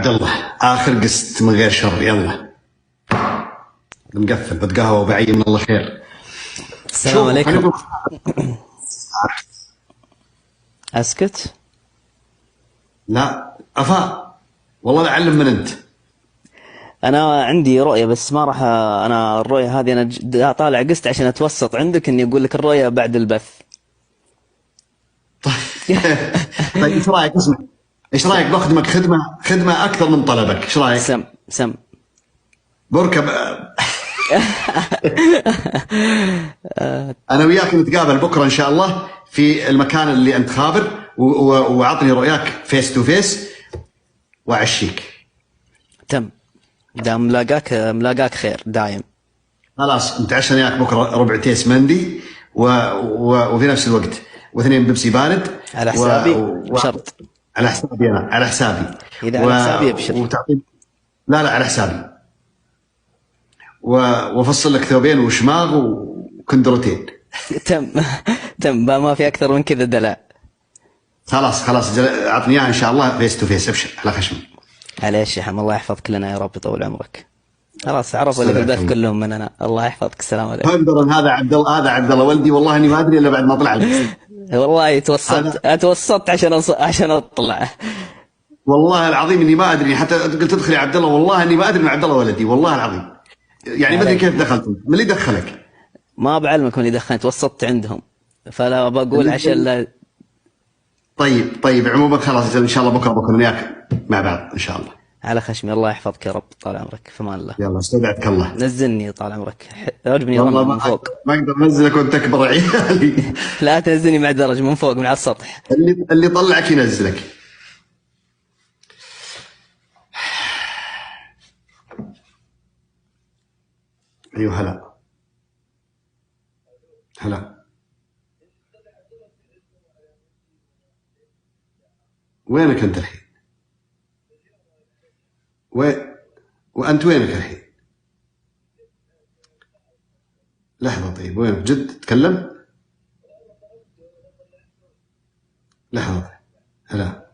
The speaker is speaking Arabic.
عبد الله، اخر قسط من غير شر، يلا مقفل بتقهوى وبعي من الله خير. السلام شوفوا خلينا عليكم. نقول. اسكت. لا افا، والله لا اعلم من انت. انا عندي رؤيه بس ما راح انا الرؤيه هذه انا طالع قست عشان اتوسط عندك اني اقول لك الرؤيه بعد البث. طيب ايش رايك؟ اسمع، ايش رايك بخدمك خدمه اكثر من طلبك؟ ايش رايك؟ سم سم. بركب. انا وياك نتقابل بكره ان شاء الله في المكان اللي انت خابر، وعطني رؤياك فيس تو فيس واعشيك. تم. دام ملاقاك خير دايم. خلاص نتعشى وياك بكره ربع تيس مندي وفي نفس الوقت واثنين بيبسي بارد على حسابي بشرط. على حسابي، انا على حسابي. اذا على حسابي ابشر. وتعطيني. لا لا، على حسابي. وافصل لك ثوبين وشماغ وكندرتين. تم. تم ما في اكثر من كذا دلع. خلاص خلاص، اعطني اياها ان شاء الله فيس تو فيس، ابشر على خشمي. معليش يا حم، الله يحفظك لنا يا رب يطول عمرك. خلاص عرفوا اللي في البث كلهم مننا. الله يحفظك. السلام عليكم. اقدر هذا عبد الله، هذا عبد الله ولدي، والله اني ما ادري الا بعد ما طلع البث. والله اتوسطت عشان اطلع. والله العظيم اني ما ادري، حتى قلت ادخل يا عبد الله، والله اني ما ادري من عبد الله ولدي، والله العظيم. يعني ما ادري كيف دخلت، من اللي دخلك؟ ما بعلمك من اللي دخلت، وسطت عندهم فلا بقول عشان لا. طيب عموما خلاص، ان شاء الله بكره وياك مع بعض ان شاء الله. على خشمي. الله يحفظك يا رب. طال عمرك في امان الله. يلا استودعتك الله. نزلني طال عمرك. اعجبني والله رمل من فوق. ما اقدر انزلك وانت تكبر عيالي. لا تنزلني مع درج من فوق من على السطح. اللي طلعك ينزلك. ايوه هلا. هلا. وينك انت الحين؟ وانت وينك الحين؟ لحظة، طيب وينك جد؟ تكلم. لحظة. هلا.